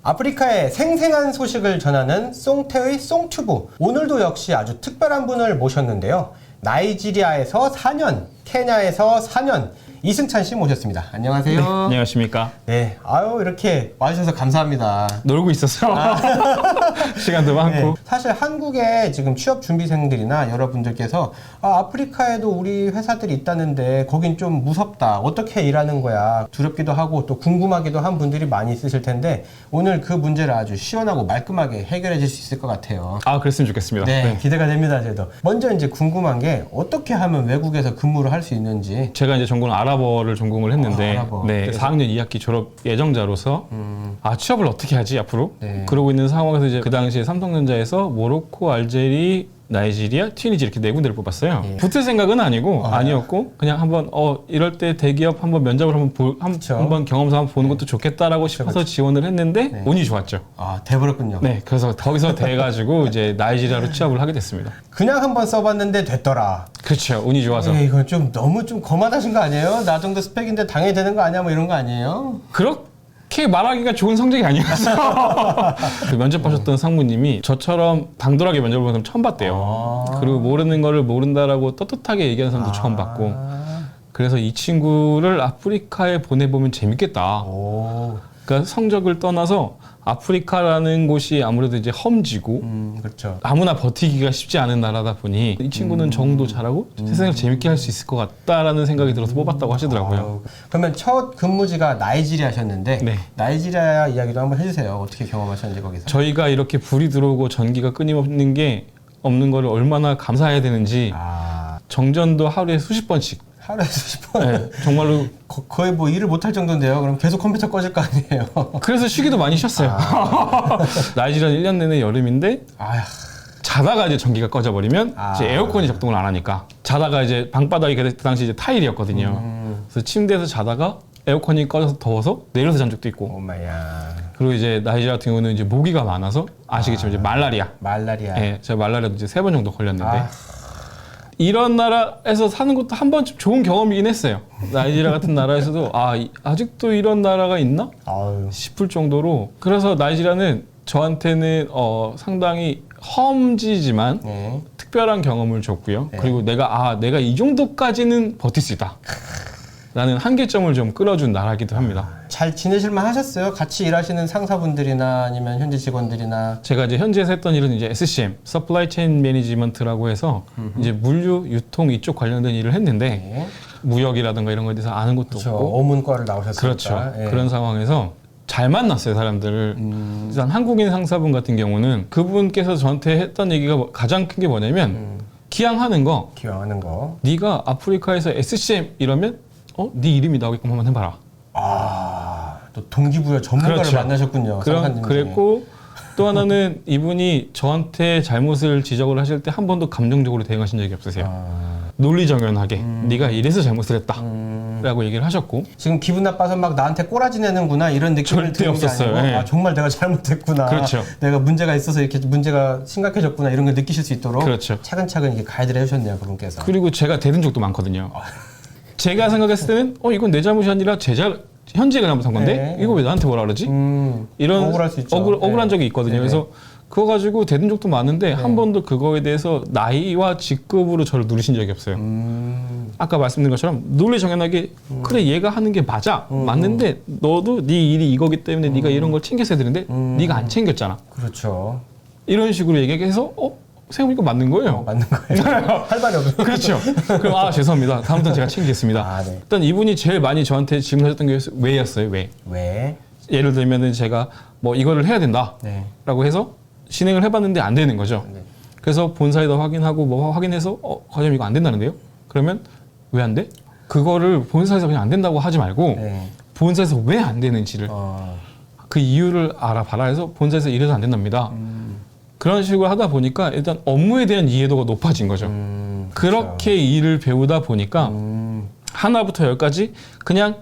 아프리카의 생생한 소식을 전하는 송태의 송튜브. 오늘도 역시 아주 특별한 분을 모셨는데요. 나이지리아에서 4년, 케냐에서 4년, 이승찬 씨 모셨습니다. 안녕하세요. 네, 안녕하십니까. 네, 아유 이렇게 와주셔서 감사합니다. 놀고 있었어요. 시간도 많고. 네, 사실 한국의 지금 취업 준비생들이나 여러분들께서 아프리카에도 우리 회사들이 있다는데 거긴 좀 무섭다. 어떻게 일하는 거야. 두렵기도 하고 또 궁금하기도 한 분들이 많이 있으실 텐데 오늘 그 문제를 아주 시원하고 말끔하게 해결해 줄 수 있을 것 같아요. 아, 그랬으면 좋겠습니다. 네, 기대가 됩니다. 저도. 먼저 이제 궁금한 게 어떻게 하면 외국에서 근무를 할 수 있는지. 제가 이제 전공은 아랍어를 전공을 했는데, 아랍어. 네, 그래서? 4학년 2학기 졸업 예정자로서 취업을 어떻게 하지 앞으로? 네. 그러고 있는 상황에서 이제 그 당시에 삼성전자에서 모로코, 알제리, 나이지리아, 튀니지 이렇게 네 군데를 뽑았어요. 예. 붙을 생각은 아니었고 그냥 한번 이럴 때 대기업 한번 면접을 한번 경험서 한번 보는 것도 좋겠다라고 싶어서 지원을 했는데 네. 운이 좋았죠. 아, 돼버렸군요. 네, 그래서 거기서 돼가지고 이제 나이지리아로 취업을 하게 됐습니다. 그냥 한번 써봤는데 됐더라. 그렇죠, 운이 좋아서. 이건 좀 너무 좀 거만하신 거 아니에요? 나 정도 스펙인데 당해야 되는 거 아니야? 뭐 이런 거 아니에요? 그렇게 말하기가 좋은 성적이 아니었어. 그 면접하셨던 상무님이 저처럼 당돌하게 면접을 보는 사람 처음 봤대요. 그리고 모르는 거를 모른다라고 떳떳하게 얘기하는 사람도 처음 봤고. 그래서 이 친구를 아프리카에 보내보면 재밌겠다. 오, 그러니까 성적을 떠나서 아프리카라는 곳이 아무래도 이제 험지고 그렇죠. 아무나 버티기가 쉽지 않은 나라다 보니 이 친구는 적응도 잘하고 세상을 재밌게 할 수 있을 것 같다라는 생각이 들어서 뽑았다고 하시더라고요. 그러면 첫 근무지가 나이지리아셨는데 네. 나이지리아 이야기도 한번 해주세요. 어떻게 경험하셨는지 거기서. 저희가 이렇게 불이 들어오고 전기가 끊임없는 게 없는 거를 얼마나 감사해야 되는지 정전도 하루에 수십 번씩. 하루에 수십 번. 네, 정말로. 거의 뭐 일을 못할 정도인데요. 그럼 계속 컴퓨터 꺼질 거 아니에요. 그래서 쉬기도 많이 쉬었어요. 나이지리아는 1년 내내 여름인데 아휴. 자다가 이제 전기가 꺼져버리면 이제 에어컨이 작동을 안 하니까 자다가 이제 방바닥이 그 당시 이제 타일이었거든요. 그래서 침대에서 자다가 에어컨이 꺼져서 더워서 내려서 잔 적도 있고. 오마야. 그리고 이제 나이지리아 같은 경우는 이제 모기가 많아서 아시겠지만 이제 말라리아. 말라리아. 예, 제가 말라리아도 이제 3번 정도 걸렸는데 이런 나라에서 사는 것도 한 번쯤 좋은 경험이긴 했어요. 나이지리아 같은 나라에서도 아직도 이런 나라가 있나? 아유. 싶을 정도로. 그래서 나이지리아는 저한테는 상당히 험지지만 네. 특별한 경험을 줬고요. 그리고 내가 이 정도까지는 버틸 수 있다 라는 한계점을 좀 끌어준 나라이기도 합니다. 잘 지내실만 하셨어요? 같이 일하시는 상사분들이나 아니면 현지 직원들이나. 제가 이제 현지에서 했던 일은 이제 SCM, Supply Chain Management라고 해서 이제 물류, 유통 이쪽 관련된 일을 했는데 네. 무역이라든가 이런 거에 대해서 아는 것도 그렇죠. 없고. 어문과를 나오셨으니까. 그렇죠. 예. 그런 상황에서 잘 만났어요, 사람들을. 일단 한국인 상사분 같은 경우는 그분께서 저한테 했던 얘기가 가장 큰 게 뭐냐면 기왕하는 거, 기왕하는 거. 네가 아프리카에서 SCM 이러면 네 이름이 나오게끔 한번 해봐라. 또 동기부여 전문가를 그렇죠. 만나셨군요. 상사님 중에. 그랬고 또 하나는 이분이 저한테 잘못을 지적을 하실 때 한 번도 감정적으로 대응하신 적이 없으세요. 논리정연하게 네가 이래서 잘못을 했다 라고 얘기를 하셨고. 지금 기분 나빠서 막 나한테 꼬라지 내는구나 이런 느낌을 절대 드는 게 없었어요. 아니고 예. 정말 내가 잘못했구나. 그렇죠. 내가 문제가 있어서 이렇게 문제가 심각해졌구나 이런 걸 느끼실 수 있도록 그렇죠. 차근차근 이렇게 가이드를 해주셨네요. 그분께서. 그리고 제가 대든 적도 많거든요. 제가 생각했을 때는 이건 내 잘못이 아니라 현지가 잘못한 건데 네. 이거 왜 나한테 뭐라 그러지? 이런 억울할 수 있죠. 억울한 네. 적이 있거든요. 네. 그래서 그거 가지고 대든 적도 많은데 한 번도 그거에 대해서 나이와 직급으로 저를 누르신 적이 없어요. 아까 말씀드린 것처럼 논리정연하게 그래 얘가 하는 게 맞아. 맞는데 너도 네 일이 이거기 때문에 네가 이런 걸 챙겼어야 되는데 네가 안 챙겼잖아. 그렇죠. 이런 식으로 얘기해서 생각해보니까 맞는 거예요. 맞는 거예요. 할 말이 없어요. 그렇죠. 그럼 죄송합니다. 다음부터는 제가 챙기겠습니다. 네. 일단 이분이 제일 많이 저한테 질문하셨던 게 왜였어요. 왜? 왜? 예를 들면은 제가 뭐 이거를 해야 된다라고 네. 해서 진행을 해봤는데 안 되는 거죠. 네. 그래서 본사에다 확인하고 뭐 확인해서 과장님 이거 안 된다는데요? 그러면 왜 안 돼? 그거를 본사에서 그냥 안 된다고 하지 말고 네. 본사에서 왜 안 되는지를 그 이유를 알아봐라 해서 본사에서 이래서 안 된답니다. 그런 식으로 하다 보니까 일단 업무에 대한 이해도가 높아진 거죠. 그렇게 일을 배우다 보니까 하나부터 열까지 그냥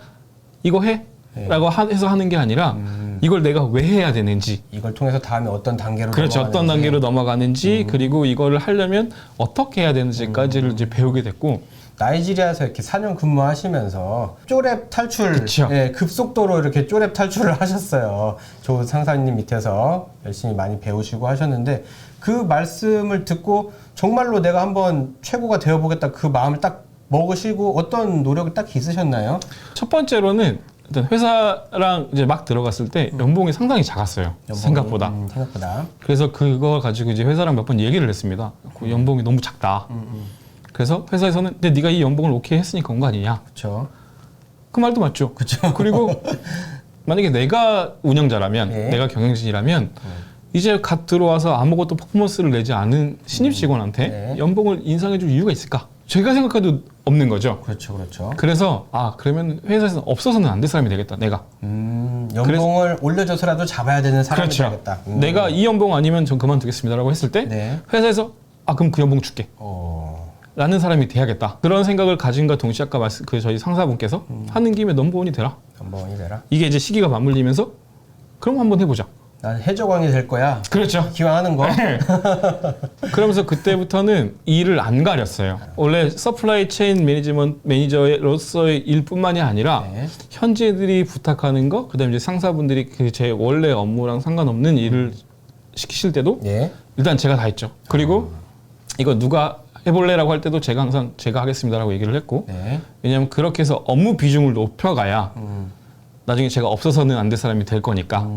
이거 해? 라고 해서 하는 게 아니라 이걸 내가 왜 해야 되는지, 이걸 통해서 다음에 어떤 단계로 그렇죠, 넘어가는지. 어떤 단계로 넘어가는지, 그리고 이거를 하려면 어떻게 해야 되는지까지를 이제 배우게 됐고, 나이지리아에서 이렇게 4년 근무하시면서 쪼렙 탈출, 그쵸. 예, 급속도로 이렇게 쪼렙 탈출을 하셨어요. 좋은 상사님 밑에서 열심히 많이 배우시고 하셨는데 그 말씀을 듣고 정말로 내가 한번 최고가 되어보겠다 그 마음을 딱 먹으시고 어떤 노력을 딱 있으셨나요? 첫 번째로는 일단 회사랑 이제 막 들어갔을 때 연봉이 상당히 작았어요. 생각보다. 생각보다. 그래서 그거 가지고 이제 회사랑 몇 번 얘기를 했습니다. 그 연봉이 너무 작다. 그래서 회사에서는 근데 네가 이 연봉을 오케이 했으니까 온 거 아니냐. 그렇죠. 그 말도 맞죠. 그쵸. 그리고 만약에 내가 운영자라면, 예. 내가 경영진이라면 이제 갓 들어와서 아무것도 퍼포먼스를 내지 않은 신입 직원한테 네. 연봉을 인상해줄 이유가 있을까? 제가 생각해도 없는 거죠. 그렇죠, 그렇죠. 그래서 그러면 회사에서 없어서는 안 될 사람이 되겠다. 내가. 연봉을 올려줘서라도 잡아야 되는 사람이 그렇죠. 되겠다. 내가 이 연봉 아니면 전 그만두겠습니다라고 했을 때 네. 회사에서 그럼 그 연봉 줄게. 라는 사람이 돼야겠다. 그런 생각을 가진과 동시에 아까 저희 상사분께서 하는 김에 넘버원이 되라. 연봉이 되라. 이게 이제 시기가 맞물리면서 그럼 한번 해보자. 난 해적왕이 될 거야. 그렇죠. 기왕 하는 거. 그러면서 그때부터는 일을 안 가렸어요. 원래 서플라이 체인 매니저로서의 일뿐만이 아니라 네. 현지들이 부탁하는 거, 그다음에 이제 상사분들이 그 제 원래 업무랑 상관없는 일을 시키실 때도 예. 일단 제가 다 했죠. 그리고 이거 누가 해볼래라고 할 때도 제가 항상 제가 하겠습니다라고 얘기를 했고, 네. 왜냐하면 그렇게 해서 업무 비중을 높여가야 나중에 제가 없어서는 안 될 사람이 될 거니까.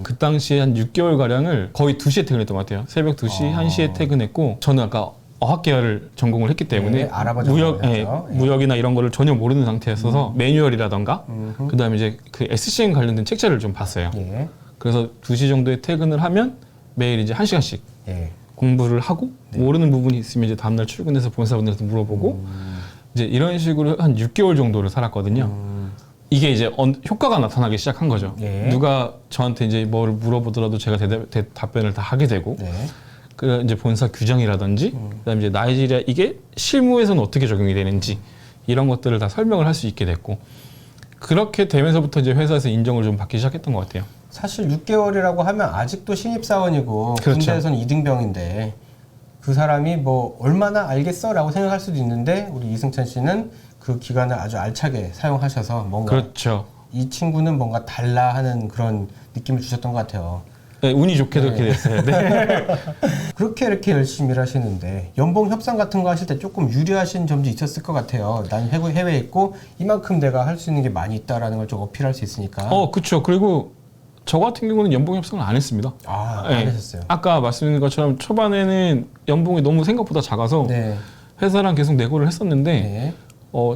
그 당시에 한 6개월 가량을 거의 2시에 퇴근했던 것 같아요. 새벽 2시, 1시에 퇴근했고, 저는 아까 어학계열을 전공을 했기 때문에 네, 알아봐 무역이나 이런 거를 전혀 모르는 상태였어서 매뉴얼이라던가 그다음에 이제 그 SCM 관련된 책자를 좀 봤어요. 예. 그래서 2시 정도에 퇴근을 하면 매일 이제 1시간씩 예. 공부를 하고 모르는 부분이 있으면 이제 다음날 출근해서 본사분들한테 물어보고 이제 이런 식으로 한 6개월 정도를 살았거든요. 이게 이제 효과가 나타나기 시작한 거죠. 예. 누가 저한테 이제 뭘 물어보더라도 제가 답변을 다 하게 되고, 네. 그 이제 본사 규정이라든지, 그다음에 이제 나이지리아 이게 실무에서는 어떻게 적용이 되는지 이런 것들을 다 설명을 할 수 있게 됐고, 그렇게 되면서부터 이제 회사에서 인정을 좀 받기 시작했던 것 같아요. 사실 6개월이라고 하면 아직도 신입사원이고 그렇죠. 군대에서는 2등병인데 그 사람이 뭐 얼마나 알겠어라고 생각할 수도 있는데 우리 이승찬 씨는 그 기간을 아주 알차게 사용하셔서 뭔가 그렇죠. 이 친구는 뭔가 달라 하는 그런 느낌을 주셨던 것 같아요. 네, 운이 좋게도 그렇게 됐어요. 네. 그렇게 이렇게 열심히 일하시는데 연봉 협상 같은 거 하실 때 조금 유리하신 점도 있었을 것 같아요. 난 해외에 있고 이만큼 내가 할 수 있는 게 많이 있다라는 걸 좀 어필할 수 있으니까. 그렇죠. 그리고 저 같은 경우는 연봉 협상을 안 했습니다. 안 네. 하셨어요. 아까 말씀드린 것처럼 초반에는 연봉이 너무 생각보다 작아서 네. 회사랑 계속 내고를 했었는데 네.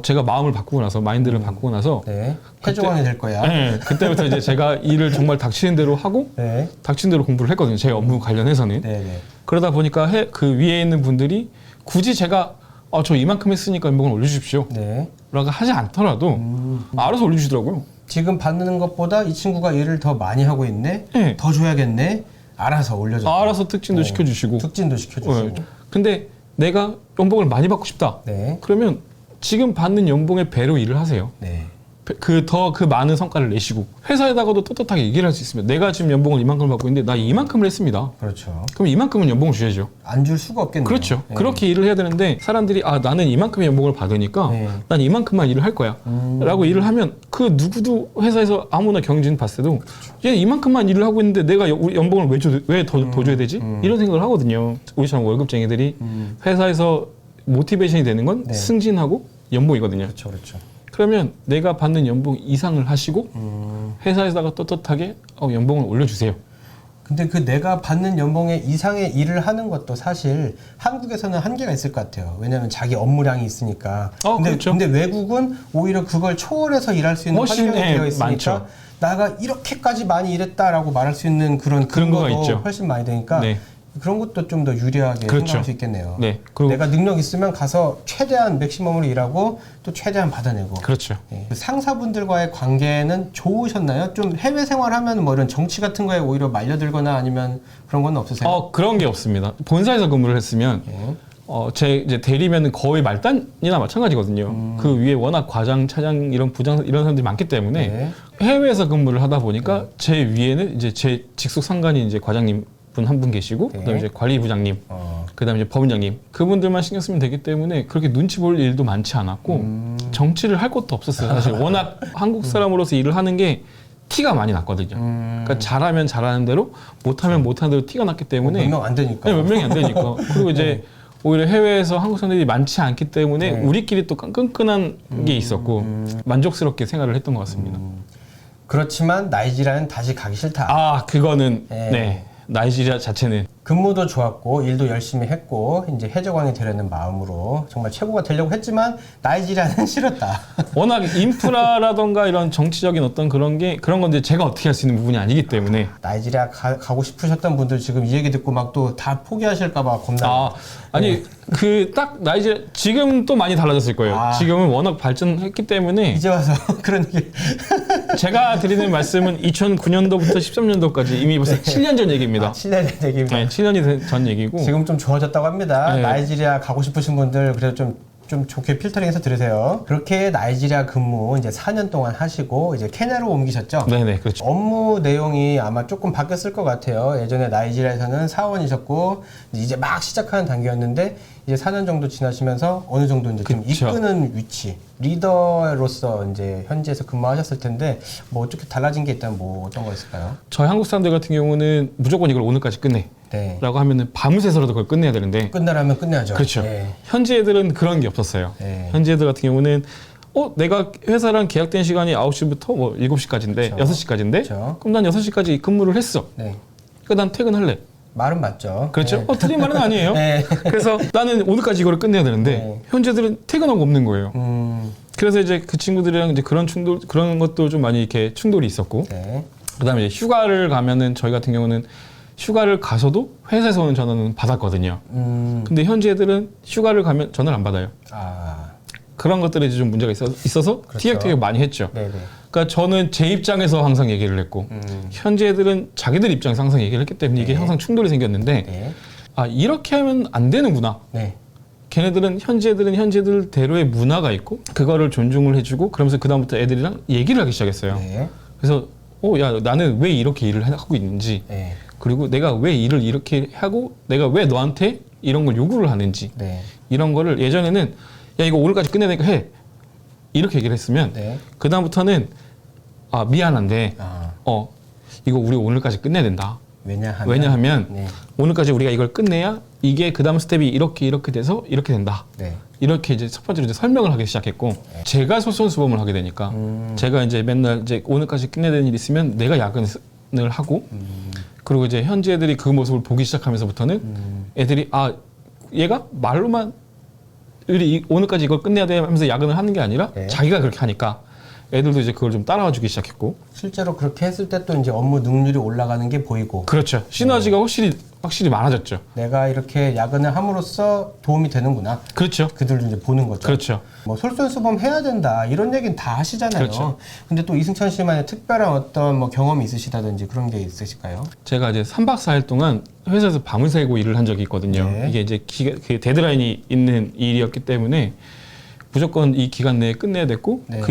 제가 마음을 바꾸고 나서 마인드를 바꾸고 나서 네. 해적왕이 될 거야. 네, 그때부터 이제 제가 일을 정말 닥치는 대로 하고 네. 닥치는 대로 공부를 했거든요. 제 업무 관련해서는. 네. 네. 그러다 보니까 그 위에 있는 분들이 굳이 제가 저 이만큼 했으니까 연봉을 올려주십시오 네. 라고 하지 않더라도 알아서 올려주더라고요. 지금 받는 것보다 이 친구가 일을 더 많이 하고 있네. 네. 더 줘야겠네. 알아서 올려줘. 알아서 특진도 시켜주시고. 특진도 시켜주시고. 네. 근데 내가 연봉을 많이 받고 싶다. 네. 그러면 지금 받는 연봉의 배로 일을 하세요. 네. 그 많은 성과를 내시고 회사에다가도 떳떳하게 얘기를 할 수 있습니다. 내가 지금 연봉을 이만큼 받고 있는데 나 이만큼을 했습니다. 그렇죠. 그럼 이만큼은 연봉을 줘야죠. 안 줄 수가 없겠네요. 그렇죠. 네. 그렇게 일을 해야 되는데 사람들이 나는 이만큼의 연봉을 받으니까 네. 난 이만큼만 일을 할 거야 라고 일을 하면 그 누구도 회사에서 아무나 경진 봤을 때도 얘 이만큼만 일을 하고 있는데 내가 연봉을 왜 더 줘야 되지? 이런 생각을 하거든요. 우리처럼 월급쟁이들이 회사에서 모티베이션이 되는 건 네. 승진하고 연봉이거든요. 그렇죠. 그렇죠. 그러면 내가 받는 연봉 이상을 하시고 회사에다가 떳떳하게 연봉을 올려주세요. 근데 그 내가 받는 연봉의 이상의 일을 하는 것도 사실 한국에서는 한계가 있을 것 같아요. 왜냐하면 자기 업무량이 있으니까. 그렇죠. 근데 외국은 오히려 그걸 초월해서 일할 수 있는 훨씬, 환경이 되어 있으니까 많죠. 나가 이렇게까지 많이 일했다라고 말할 수 있는 그런 근거가 근거도 있죠. 훨씬 많이 되니까 네. 그런 것도 좀 더 유리하게 그렇죠. 생각할 수 있겠네요. 네. 그리고 내가 능력 있으면 가서 최대한 맥시멈으로 일하고 또 최대한 받아내고. 그렇죠. 예. 상사분들과의 관계는 좋으셨나요? 좀 해외 생활하면 뭐 이런 정치 같은 거에 오히려 말려들거나 아니면 그런 건 없으세요? 그런 게 없습니다. 본사에서 근무를 했으면 예. 제 이제 대리면은 거의 말단이나 마찬가지거든요. 그 위에 워낙 과장, 차장 이런 부장 이런 사람들이 많기 때문에 네. 해외에서 근무를 하다 보니까 제 위에는 이제 제 직속 상관이 이제 과장님 분 한 분 계시고 네. 그다음에 이제 관리부장님, 그다음에 이제 법원장님 그분들만 신경 쓰면 되기 때문에 그렇게 눈치 볼 일도 많지 않았고 정치를 할 것도 없었어요. 사실 워낙 한국 사람으로서 일을 하는 게 티가 많이 났거든요. 그러니까 잘하면 잘하는 대로, 못하면 못하는 대로 티가 났기 때문에 몇 명 안 되니까. 네, 몇 명이 안 되니까. 그리고 이제 오히려 해외에서 한국 사람들이 많지 않기 때문에 네. 우리끼리 또 끈끈한 게 있었고 만족스럽게 생활을 했던 것 같습니다. 그렇지만 나이지리아는 다시 가기 싫다. 아, 그거는 네. 네. 나이지리아 자체는 근무도 좋았고 일도 열심히 했고 이제 해적왕이 되려는 마음으로 정말 최고가 되려고 했지만 나이지리아는 싫었다. 워낙 인프라라던가 이런 정치적인 어떤 그런 건데 제가 어떻게 할 수 있는 부분이 아니기 때문에 나이지리아 가고 싶으셨던 분들 지금 이 얘기 듣고 막 또 다 포기하실까봐 겁나. 아니 그 딱 나이지리아 지금 또 많이 달라졌을 거예요. 아. 지금은 워낙 발전했기 때문에 이제 와서 그런 얘기. 제가 드리는 말씀은 2009년도부터 13년도까지 이미 벌써 7년 전 얘기입니다. 7년 얘기입니다. 네, 7년이 전 얘기고. 지금 좀 좋아졌다고 합니다. 네. 나이지리아 가고 싶으신 분들 그래도 좀 좋게 필터링해서 들으세요. 그렇게 나이지리아 근무 이제 4년 동안 하시고 이제 케냐로 옮기셨죠? 네네, 그렇죠. 업무 내용이 아마 조금 바뀌었을 것 같아요. 예전에 나이지리아에서는 사원이셨고 이제 막 시작하는 단계였는데 이제 4년 정도 지나시면서 어느 정도 이제 좀 그쵸. 이끄는 위치, 리더로서 이제 현지에서 근무하셨을 텐데 뭐 어떻게 달라진 게 있다면 뭐 어떤 거 있을까요? 저희 한국 사람들 같은 경우는 무조건 이걸 오늘까지 끝내. 네. 라고 하면은 밤새서라도 그걸 끝내야 되는데. 끝나라면 끝내야죠. 그렇죠. 네. 현지 애들은 그런 게 없었어요. 네. 현지 애들 같은 경우는 내가 회사랑 계약된 시간이 9시부터 뭐 7시까지인데, 그쵸. 6시까지인데, 그쵸. 그럼 난 6시까지 근무를 했어. 네. 그러니까 난 퇴근할래. 말은 맞죠. 그렇죠? 네. 틀린 말은 아니에요. 네. 그래서 나는 오늘까지 이거를 끝내야 되는데, 네. 현지들은 퇴근하고 없는 거예요. 그래서 이제 그 친구들이랑 이제 그런 것도 좀 많이 이렇게 충돌이 있었고, 네. 그 다음에 이제 휴가를 가면은 저희 같은 경우는 휴가를 가서도 회사에서 오는 전화는 받았거든요. 근데 현지 애들은 휴가를 가면 전화를 안 받아요. 아. 그런 것들에 이제 좀 문제가 있어서 그렇죠. 티격태격 많이 했죠. 네네. 그러니까 저는 제 입장에서 항상 얘기를 했고 현지 애들은 자기들 입장에서 항상 얘기를 했기 때문에 이게 네. 항상 충돌이 생겼는데 네. 아 이렇게 하면 안 되는구나. 네. 걔네들은 현지 애들은 현지들대로의 문화가 있고 그거를 존중을 해주고 그러면서 그 다음부터 애들이랑 얘기를 하기 시작했어요. 네. 그래서 야 나는 왜 이렇게 일을 하고 있는지 네. 그리고 내가 왜 일을 이렇게 하고 내가 왜 너한테 이런 걸 요구를 하는지 네. 이런 거를 예전에는 야 이거 오늘까지 끝내야 되니까 해 이렇게 얘기를 했으면 네. 그 다음부터는 아 미안한데 아. 이거 우리 오늘까지 끝내야 된다. 왜냐하면 네. 오늘까지 우리가 이걸 끝내야 이게 그 다음 스텝이 이렇게 돼서 이렇게 된다. 네. 이렇게 이제 첫 번째로 이제 설명을 하기 시작했고 제가 솔선수범을 하게 되니까 제가 이제 맨날 이제 오늘까지 끝내야 되는 일이 있으면 내가 야근을 하고 그리고 이제 현지 애들이 그 모습을 보기 시작하면서부터는 애들이 아 얘가 말로만 우리 오늘까지 이걸 끝내야 돼 하면서 야근을 하는 게 아니라 네. 자기가 그렇게 하니까 애들도 이제 그걸 좀 따라와 주기 시작했고 실제로 그렇게 했을 때 또 이제 업무 능률이 올라가는 게 보이고 그렇죠. 시너지가 확실히 많아졌죠. 내가 이렇게 야근을 함으로써 도움이 되는구나. 그렇죠. 그들도 이제 보는 거죠. 그렇죠. 뭐 솔선수범 해야 된다 이런 얘기는 다 하시잖아요. 그렇죠. 근데 또 이승찬 씨만의 특별한 어떤 뭐 경험이 있으시다든지 그런 게 있으실까요? 제가 이제 3박 4일 동안 회사에서 밤을 새고 일을 한 적이 있거든요. 네. 이게 이제 그 데드라인이 있는 일이었기 때문에 무조건 이 기간 내에 끝내야 됐고 네.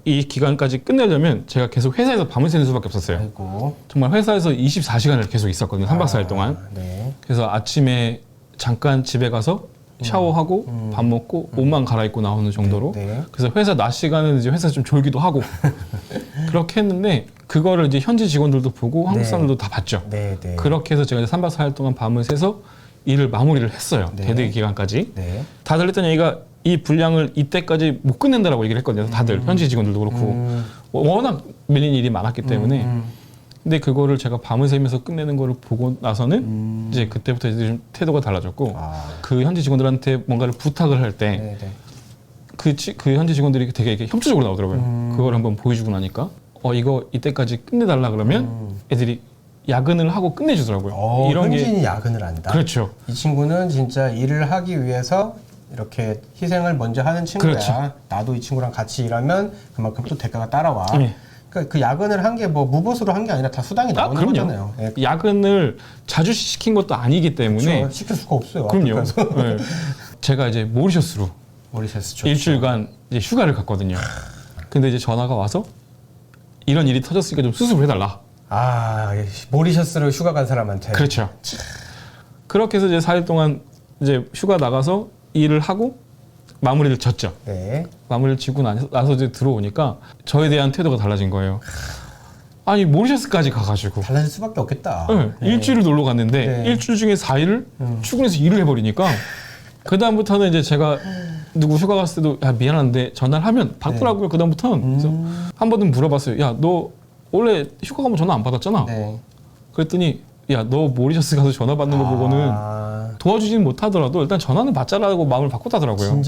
이 기간까지 끝내려면 제가 계속 회사에서 밤을 새는 수밖에 없었어요. 아이고. 정말 회사에서 24시간을 계속 있었거든요. 3박 4일 동안. 네. 그래서 아침에 잠깐 집에 가서 샤워하고 밥 먹고 옷만 갈아입고 나오는 정도로 네. 그래서 회사 낮 시간에는 이제 회사에서 좀 졸기도 하고 그렇게 했는데 그거를 이제 현지 직원들도 보고 한국 네. 사람들도 다 봤죠. 네. 네. 그렇게 해서 제가 이제 3박 4일 동안 밤을 새서 일을 마무리를 했어요. 네. 데드 기간까지. 네. 다들 했던 얘기가 이 분량을 이때까지 못 끝낸다라고 얘기를 했거든요. 다들 현지 직원들도 그렇고 워낙 밀린 일이 많았기 때문에 근데 그거를 제가 밤을 새면서 끝내는 거를 보고 나서는 이제 그때부터 이제 좀 태도가 달라졌고 그 현지 직원들한테 뭔가를 부탁을 할 때 네. 네. 그 현지 직원들이 되게 이렇게 협조적으로 나오더라고요. 그걸 한번 보여주고 나니까 이거 이때까지 끝내달라 그러면 애들이 야근을 하고 끝내주더라고요. 이런 현지인이 야근을 한다. 그렇죠. 이 친구는 진짜 일을 하기 위해서 이렇게 희생을 먼저 하는 친구야. 그렇죠. 나도 이 친구랑 같이 일하면 그만큼 또 대가가 따라와. 네. 그러니까 그 야근을 한 게 뭐 무보수로 한 게 아니라 다 수당이 나오는 그럼요. 거잖아요. 예. 야근을 자주 시킨 것도 아니기 때문에 그렇죠. 시킬 수가 없어요. 그럼요. 아프리카에서. 네. 제가 이제 모리셔스로 모리셔스 좋죠. 일주일간 이제 휴가를 갔거든요. 근데 이제 전화가 와서 이런 일이 터졌으니까 좀 수습을 해달라. 아, 모리셔스로 휴가 간 사람한테. 그렇죠. 그렇게 해서 이제 4일 동안 이제 휴가 나가서 일을 하고 마무리를 졌죠. 네. 마무리를 짓고 나서 이제 들어오니까 저에 대한 태도가 달라진 거예요. 아니 모리셔스까지 가가지고 달라질 수밖에 없겠다. 네, 일주일을 놀러 갔는데 네. 일주일 중에 4일을 출근해서 일을 해버리니까 그 다음부터는 이제 제가 누구 휴가 갔을 때도 야 미안한데 전화를 하면 받더라고요. 그 다음부터는 그래서 한 번은 물어봤어요. 야 너 원래 휴가 가면 전화 안 받았잖아. 네. 그랬더니 야 너 모리셔스 가서 전화 받는 거 보고는 도와주지는 못하더라도 일단 전화는 받자라고 마음을 바꿨다더라고요.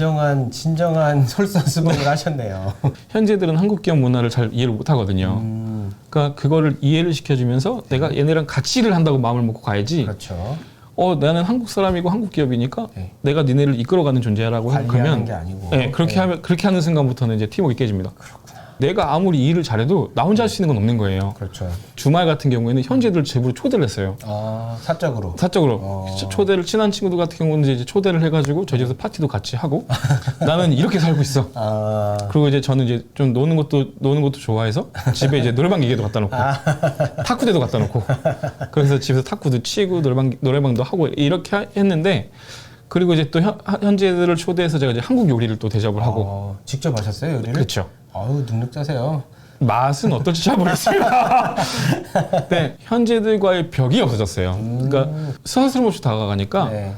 진정한 솔선수범을 하셨네요. 현지애들은 한국 기업 문화를 잘 이해를 못하거든요. 그러니까 그거를 이해를 시켜주면서 내가 얘네랑 같이 일을 한다고 마음을 먹고 가야지. 그렇죠. 나는 한국 사람이고 한국 기업이니까 네. 내가 니네를 이끌어가는 존재라고 관리하는 생각하면 게 아니고. 네, 그렇게 하는 순간부터는 이제 팀워크 깨집니다. 내가 아무리 일을 잘해도 나 혼자 할 수 있는 건 없는 거예요. 그렇죠. 주말 같은 경우에는 현지애들 집으로 초대를 했어요. 사적으로. 사적으로 초대를 친한 친구들 같은 경우는 이제 초대를 해가지고 저희 집에서 파티도 같이 하고 나는 이렇게 살고 있어. 그리고 이제 저는 이제 좀 노는 것도 좋아해서 집에 이제 노래방 기계도 갖다 놓고 탁구대도 갖다 놓고 그래서 집에서 탁구도 치고 노래방도 하고 이렇게 했는데 그리고 이제 또 현지 애들을 초대해서 제가 이제 한국 요리를 또 대접을 하고 직접 하셨어요 요리를? 그렇죠. 아유 능력자세요. 맛은 어떨지 잘 모르겠습니다. 네, 현지 애들과의 벽이 없어졌어요. 그러니까 스스럼 없이 다가가니까 네.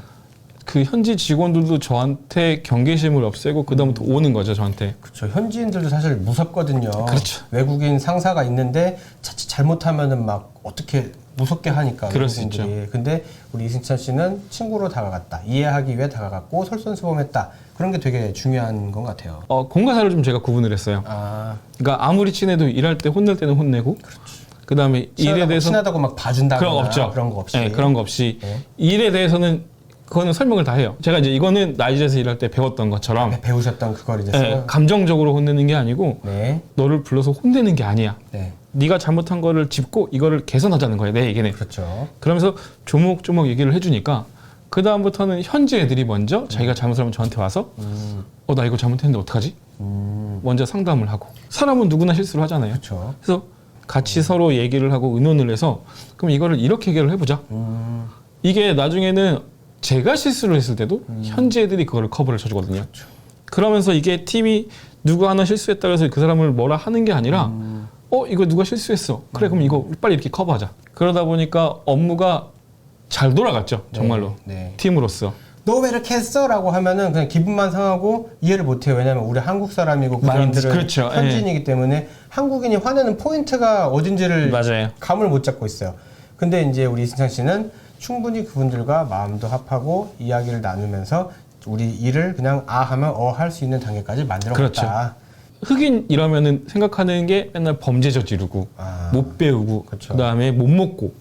그 현지 직원들도 저한테 경계심을 없애고 그다음부터 오는 거죠 저한테. 그렇죠. 현지인들도 사실 무섭거든요. 그렇죠. 외국인 상사가 있는데 자칫 잘못하면은 막 어떻게 무섭게 하니까. 그럴 수 외국인들이. 근데 우리 이승찬 씨는 친구로 다가갔다. 이해하기 위해 다가갔고 솔선수범했다. 그런 게 되게 중요한 것 같아요. 공과사를 좀 제가 구분을 했어요. 그러니까 아무리 친해도 일할 때 혼낼 때는 혼내고. 그다음에 일에 대해서 친하다고 막 봐준다거나 그런 거 없죠. 그런 거 없이. 네, 그런 거 없이 네. 일에 대해서는 그거는 설명을 다 해요. 제가 이제 이거는 나이지에서 일할 때 배웠던 것처럼 배우셨던 그걸 이제 네, 감정적으로 혼내는 게 아니고 네. 너를 불러서 혼내는 게 아니야. 네. 네가 잘못한 거를 짚고 이거를 개선하자는 거예요. 내 얘기는. 그렇죠. 그러면서 조목조목 얘기를 해주니까 그 다음부터는 현지 애들이 먼저 자기가 잘못을 하면 저한테 와서 나 이거 잘못했는데 어떡하지? 먼저 상담을 하고 사람은 누구나 실수를 하잖아요. 그렇죠. 그래서 같이 서로 얘기를 하고 의논을 해서 그럼 이거를 이렇게 해결을 해보자. 이게 나중에는 제가 실수를 했을 때도 현지 애들이 그거를 커버를 쳐주거든요. 그렇죠. 그러면서 이게 팀이 누구 하나 실수했다고 해서 그 사람을 뭐라 하는 게 아니라 이거 누가 실수했어. 그래 그럼 이거 빨리 이렇게 커버하자. 그러다 보니까 업무가 잘 돌아갔죠. 정말로. 네. 팀으로서. 너 왜 이렇게 했어? 라고 하면은 그냥 기분만 상하고 이해를 못해요. 왜냐면 우리 한국 사람이고 그 사람들은 그렇죠. 현지인이기 때문에 한국인이 화내는 포인트가 어딘지를 맞아요. 감을 못 잡고 있어요. 근데 이제 우리 이승찬 씨는 충분히 그분들과 마음도 합하고 이야기를 나누면서 우리 일을 그냥 하면 할 수 있는 단계까지 만들어 그렇죠. 갔다. 흑인 이러면은 생각하는 게 맨날 범죄 저지르고 못 배우고 그렇죠. 그다음에 못 먹고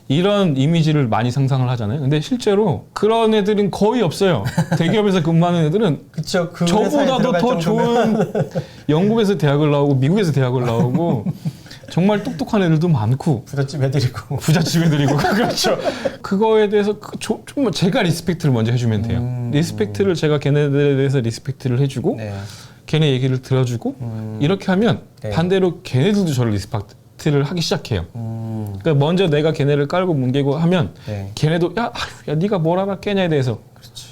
이런 이미지를 많이 상상을 하잖아요. 근데 실제로 그런 애들은 거의 없어요. 대기업에서 근무하는 애들은 그쵸. 그 저보다도 더 좋은 영국에서 대학을 나오고 미국에서 대학을 나오고 정말 똑똑한 애들도 많고 부잣집 애들이고 부잣집 애들이고 그렇죠. 그거에 대해서 좀 제가 리스펙트를 먼저 해주면 돼요. 리스펙트를 제가 걔네들에 대해서 리스펙트를 해주고 네. 걔네 얘기를 들어주고 이렇게 하면 네. 반대로 걔네들도 저를 리스펙트를 하기 시작해요. 그러니까 먼저 내가 걔네를 깔고 뭉개고 하면 네. 걔네도 야 네가 뭘 알아 깨냐에 대해서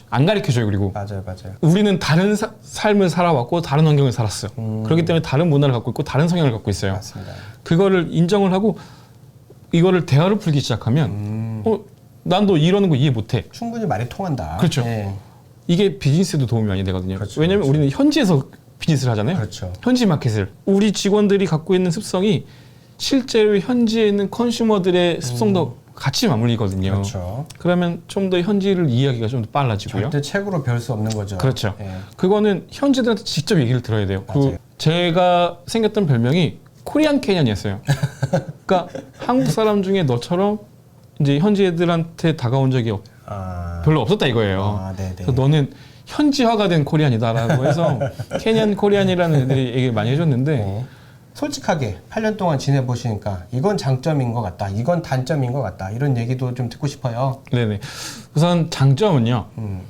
안 가르쳐줘요. 그리고 맞아요. 우리는 다른 삶을 살아왔고 다른 환경을 살았어요. 그렇기 때문에 다른 문화를 갖고 있고 다른 성향을 갖고 있어요. 맞습니다. 그거를 인정을 하고 이거를 대화를 풀기 시작하면 난 너 이러는 거 이해 못해. 충분히 말이 통한다. 그렇죠. 네. 이게 비즈니스에도 도움이 많이 되거든요. 그렇죠, 왜냐면 그렇죠. 우리는 현지에서 비즈니스를 하잖아요. 그렇죠. 현지 마켓을. 우리 직원들이 갖고 있는 습성이 실제로 현지에 있는 컨슈머들의 습성도 같이 맞물리거든요. 그렇죠. 그러면 좀 더 현지를 이해하기가 좀 더 빨라지고요. 절대 책으로 배울 수 없는 거죠. 그렇죠. 네. 그거는 현지들한테 직접 얘기를 들어야 돼요. 맞아요. 제가 생겼던 별명이 코리안 캐년이었어요. 그러니까 한국 사람 중에 너처럼 이제 현지 애들한테 다가온 적이 별로 없었다 이거예요. 네네. 그래서 너는 현지화가 된 코리안이다라고 해서 캐년 코리안이라는 애들이 얘기 많이 해줬는데 네. 솔직하게 8년 동안 지내보시니까 이건 장점인 것 같다, 이건 단점인 것 같다, 이런 얘기도 좀 듣고 싶어요. 네네. 우선 장점은요.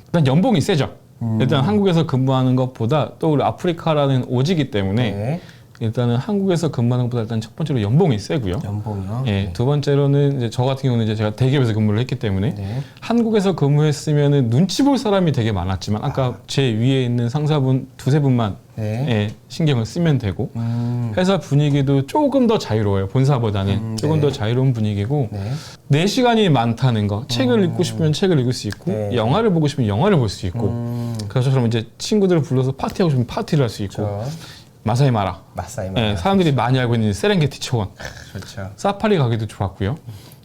일단 연봉이 세죠. 일단 한국에서 근무하는 것보다 또 우리 아프리카라는 오지기 때문에 네. 일단은 한국에서 근무하는 것보다 일단 첫 번째로 연봉이 세고요. 연봉이요? 예, 두 번째로는 이제 저 같은 경우는 이제 제가 대기업에서 근무를 했기 때문에 네. 한국에서 근무했으면은 눈치 볼 사람이 되게 많았지만 아까 제 위에 있는 상사분 두세 분만 네. 예, 신경을 쓰면 되고 회사 분위기도 조금 더 자유로워요. 본사보다는 조금 네. 더 자유로운 분위기고 네. 내 시간이 많다는 거. 책을 읽고 싶으면 책을 읽을 수 있고 네. 영화를 보고 싶으면 영화를 볼 수 있고 그래서 저처럼 이제 친구들을 불러서 파티하고 싶으면 파티를 할 수 있고 저 마사이 마라. 마사이 마라. 예, 사람들이 많이 알고 있는 세렝게티 초원. 좋죠. 사파리 가기도 좋았고요.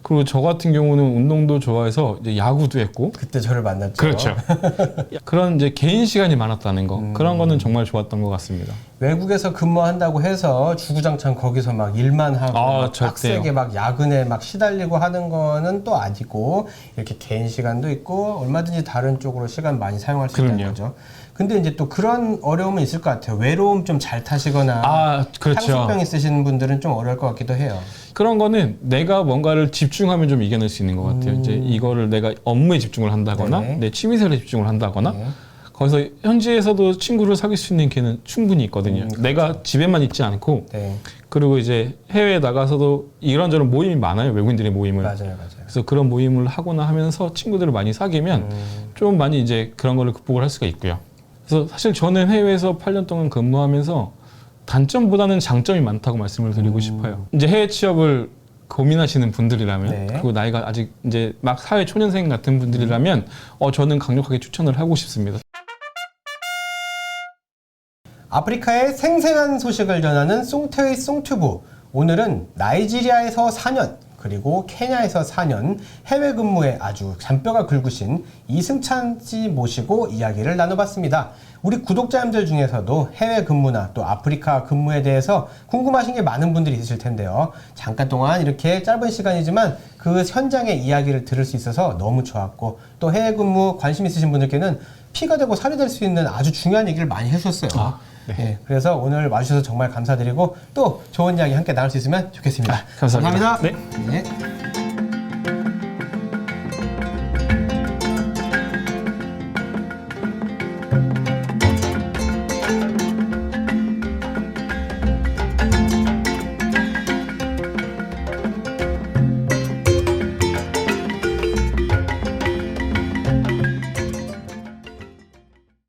그리고 저 같은 경우는 운동도 좋아해서 이제 야구도 했고 그때 저를 만났죠. 그렇죠. 그런 이제 개인 시간이 많았다는 거 그런 거는 정말 좋았던 것 같습니다. 외국에서 근무한다고 해서 주구장창 거기서 막 일만 하고 막 절대요. 빡세게 막 야근에 막 시달리고 하는 거는 또 아니고 이렇게 개인 시간도 있고 얼마든지 다른 쪽으로 시간 많이 사용할 수 있다는 그럼요. 거죠. 근데 이제 또 그런 어려움은 있을 것 같아요. 외로움 좀 잘 타시거나 그렇죠. 향수병 있으신 분들은 좀 어려울 것 같기도 해요. 그런 거는 내가 뭔가를 집중하면 좀 이겨낼 수 있는 것 같아요. 이제 이거를 내가 업무에 집중을 한다거나 네네. 내 취미생활에 집중을 한다거나 네. 거기서 현지에서도 친구를 사귈 수 있는 기회는 충분히 있거든요. 내가 집에만 있지 않고 네. 그리고 이제 해외에 나가서도 이런저런 모임이 많아요. 외국인들의 모임을. 맞아요, 맞아요. 그래서 그런 모임을 하거나 하면서 친구들을 많이 사귀면 좀 많이 이제 그런 거를 극복을 할 수가 있고요. 그래서 사실 저는 해외에서 8년 동안 근무하면서 단점보다는 장점이 많다고 말씀을 드리고 싶어요. 이제 해외 취업을 고민하시는 분들이라면 네. 그리고 나이가 아직 이제 막 사회 초년생 같은 분들이라면 저는 강력하게 추천을 하고 싶습니다. 아프리카의 생생한 소식을 전하는 송태의 송튜브. 오늘은 나이지리아에서 4년 그리고 케냐에서 4년 해외 근무에 아주 잔뼈가 굵으신 이승찬 씨 모시고 이야기를 나눠봤습니다. 우리 구독자님들 중에서도 해외 근무나 또 아프리카 근무에 대해서 궁금하신 게 많은 분들이 있으실 텐데요. 잠깐 동안 이렇게 짧은 시간이지만 그 현장의 이야기를 들을 수 있어서 너무 좋았고 또 해외 근무 관심 있으신 분들께는 피가 되고 살이 될 수 있는 아주 중요한 얘기를 많이 해주셨어요. 네. 네, 그래서 오늘 와주셔서 정말 감사드리고 또 좋은 이야기 함께 나눌 수 있으면 좋겠습니다. 감사합니다. 감사합니다. 네. 네.